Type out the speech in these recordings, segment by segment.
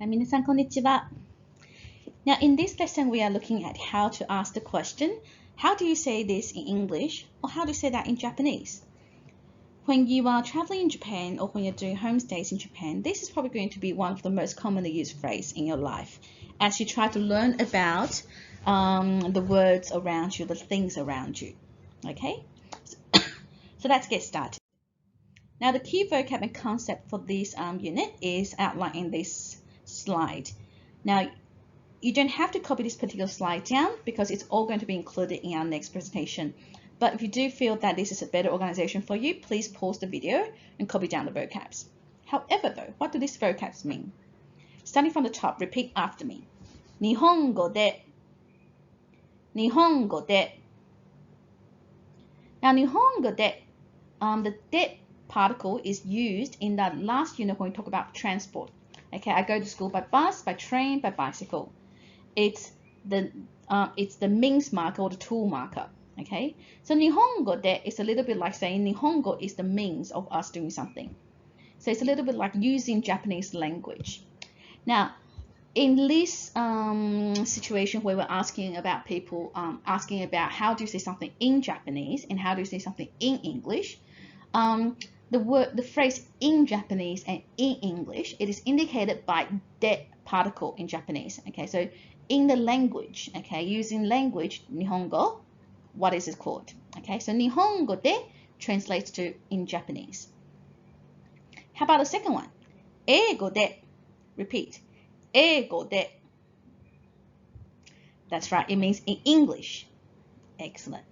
皆さん、こんにちは。Now, in this lesson, we are looking at how to ask the question, how do you say this in English, or how do you say that in Japanese? When you are traveling in Japan or when you're doing homestays in Japan, this is probably going to be one of the most commonly used phrases in your life as you try to learn about the words around you, the things around you. Okay? So let's get started. Now, the key vocab and concept for this unit is outlined in this slide. Now, you don't have to copy this particular slide down because it's all going to be included in our next presentation. But if you do feel that this is a better organization for you, please pause the video and copy down the vocabs. However, though, what do these vocabs mean? Starting from the top, repeat after me. 日本語で日本語で Now, 日本語で the で particle is used in that last unit when we talk about transport. Okay, I go to school by bus, by train, by bicycle. It's the means marker or the tool marker. Okay, so 日本語で is a little bit like saying 日本語 is the means of us doing something. So it's a little bit like using Japanese language. Now, in this situation where we're asking about people asking about how do you say something in Japanese and how do you say something in English, the phrase in Japanese and in English, it is indicated by de particle in Japanese. Okay, so in the language, okay, using language, Nihongo, what is it called? Okay, so Nihongo de translates to in Japanese. How about the second one? Eigo de. Repeat. Eigo de. That's right, it means in English. Excellent.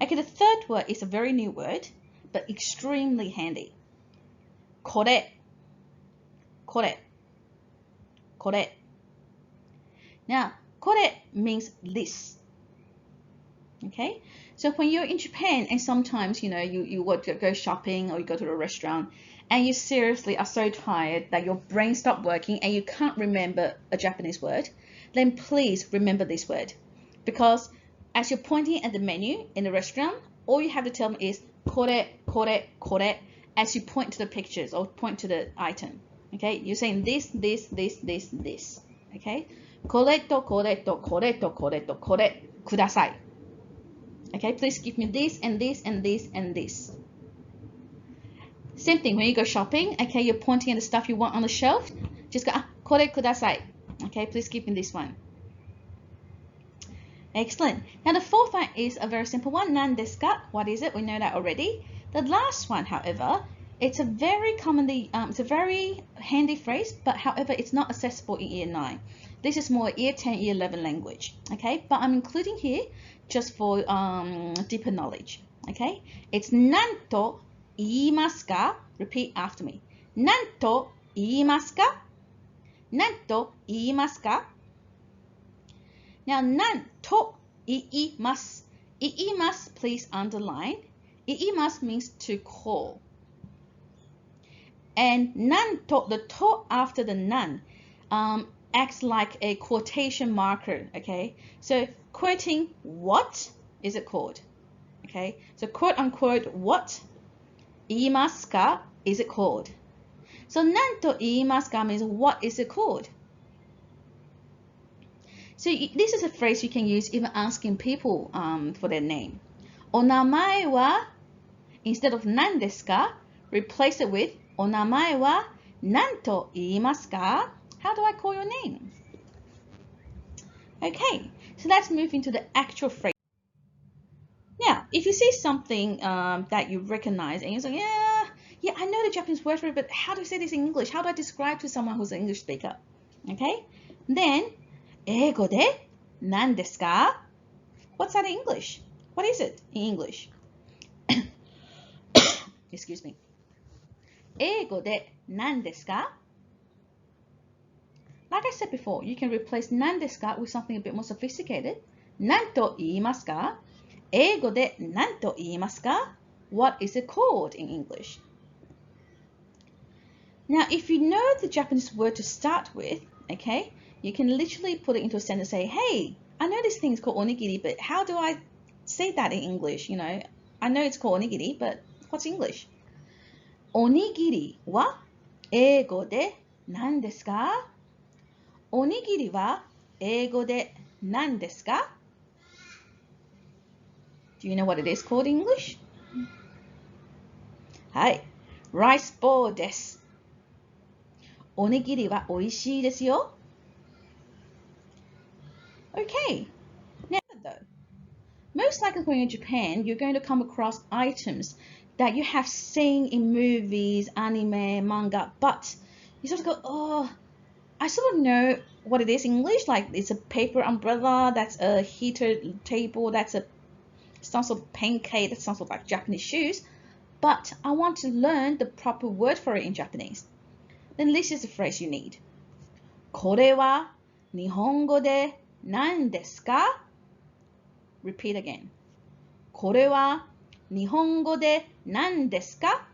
Okay, the third word is a very new word, but extremely handy. Kore. Kore. Kore. Now, kore means this. Okay, so when you're in Japan and sometimes, you know, you want to go shopping or you go to a restaurant and you seriously are so tired that your brain stopped working and you can't remember a Japanese word, then please remember this word. Because as you're pointing at the menu in the restaurant, all you have to tell me is kore, kore, kore as you point to the pictures or point to the item. Okay, you're saying this, this, this, this, this. Okay, kore to kore to kore to kore to kore kudasai. Okay, please give me this and this and this and this. Same thing when you go shopping. Okay, you're pointing at the stuff you want on the shelf. Just go kore kudasai. Okay, please give me this one. Excellent. Now the fourth one is a very simple one. Nan desu ka? What is it? We know that already. The last one, however, it's a very commonly, it's a very handy phrase, but however, it's not accessible in year 9. This is more year 10, year 11 language. Okay, but I'm including here just for deeper knowledge. Okay, it's nanto iimasu ka? Repeat after me. Nanto iimasu ka? Nanto iimasu ka? Now, nan to iimasu. Iimasu, please underline. Iimasu means to call. And nan to, the to after the nan, acts like a quotation marker. Okay, so quoting what is it called? Okay, so quote unquote what iimasu ka is it called? So nan to iimasu ka means what is it called? So this is a phrase you can use even asking people for their name. Onamae wa, instead of nan desu ka, replace it with onamae wa nan to iimasu ka? How do I call your name? Okay, so let's move into the actual phrase. Now, if you see something that you recognize and you're like, yeah, I know the Japanese word for it, but how do I say this in English? How do I describe to someone who's an English speaker? Okay, then 英語で何ですか? What's that in English? What is it in English? Excuse me. 英語で何ですか? Like I said before, you can replace 何ですか with something a bit more sophisticated. 何と言いますか? 英語で何と言いますか? What is it called in English? Now, if you know the Japanese word to start with, okay, you can literally put it into a sentence and say, hey, I know this thing is called onigiri, but how do I say that in English? You know, I know it's called onigiri, but what's English? Onigiri wa 英語で何ですか？おにぎりは英語で何ですか？ Do you know what it is called in English? はい。Rice ball です。おにぎりは美味しいですよ。Okay. Now though, most likely when you're in Japan, you're going to come across items that you have seen in movies, anime, manga, but you sort of go, oh, I sort of know what it is in English. Like it's a paper umbrella, that's a heated table, that's a some sort of pancake, that sounds like Japanese shoes. But I want to learn the proper word for it in Japanese. Then this is the phrase you need. これは日本語で何ですか? Repeat again. これは日本語で何ですか?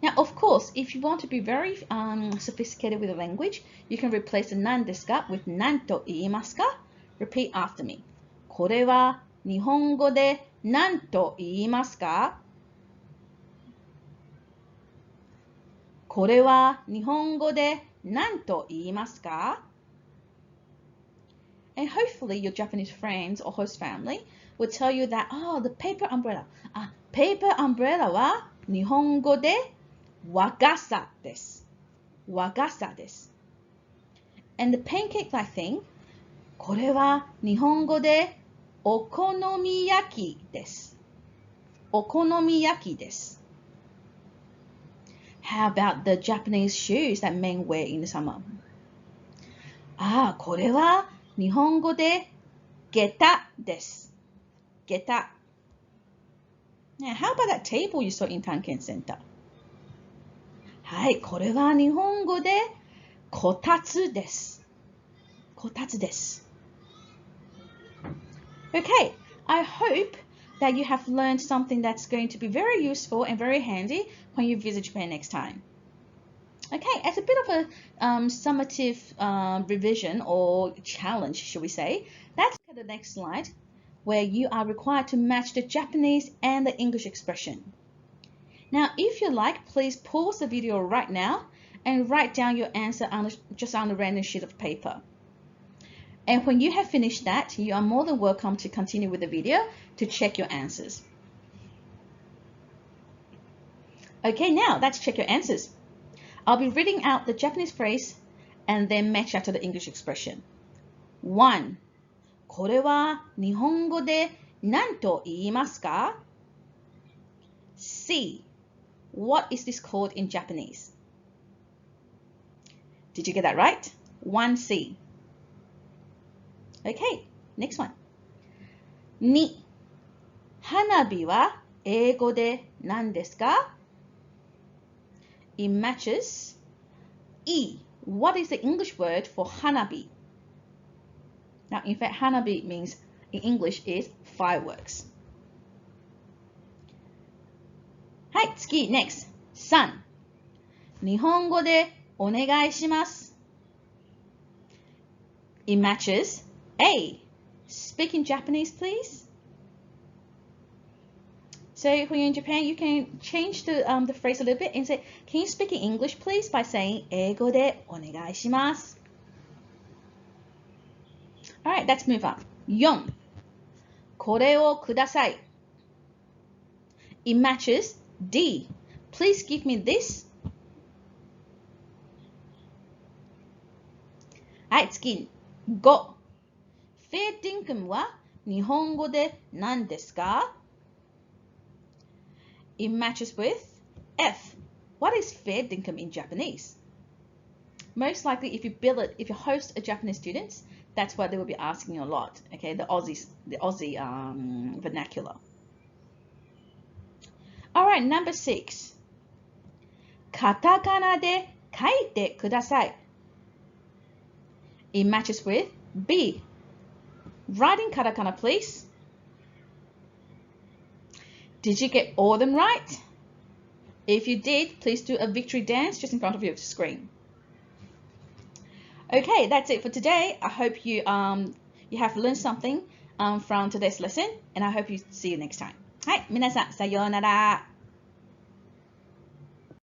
Now, of course, if you want to be very sophisticated with the language, you can replace the 何ですか with 何と言いますか? Repeat after me. これは日本語で何と言いますか? これは日本語で何と言いますか? And hopefully your Japanese friends or host family will tell you that, oh, the paper umbrella. Paper umbrella は日本語で和傘です。和傘です。And the pancake-like thing, これは日本語でお好み焼きです。お好み焼きです。How about the Japanese shoes that men wear in the summer? これは日本語で下駄です。下駄。Now, how about that table you saw in Tanken Center? はい、これは日本語でこたつです。こたつです。Okay, I hope that you have learned something that's going to be very useful and very handy when you visit Japan next time. Okay, as a bit of a summative revision or challenge, should we say, let's look at the next slide, where you are required to match the Japanese and the English expression. Now, if you like, please pause the video right now and write down your answer just on a random sheet of paper. And when you have finished that, you are more than welcome to continue with the video to check your answers. Okay, now let's check your answers. I'll be reading out the Japanese phrase and then match that to the English expression. 1. これは日本語で何と言いますか? C. What is this called in Japanese? Did you get that right? 1C. Okay, next one. 2. 花火は英語で何ですか? It matches. E. What is the English word for hanabi? Now, in fact, hanabi means in English is fireworks. はい、次、next. 3. 日本語でお願いします。It matches. A. Speak in Japanese, please. So when you're in Japan, you can change the phrase a little bit and say, can you speak in English, please? By saying, 英語でお願いします。Alright, let's move on. 4. これをください。It matches D. Please give me this. はい、次。5. フェーディンクムは日本語で何ですか? It matches with F. What is fair dinkum in Japanese? Most likely, if you host a Japanese students, that's what they will be asking you a lot. Okay, the Aussie vernacular. All right, number 6. カタカナで書いてください. It matches with B. Write in katakana, please. Did you get all of them right? If you did, please do a victory dance just in front of your screen. Okay, that's it for today. I hope you have learned something from today's lesson, and I hope you see you next time. はい、皆さん、さようなら。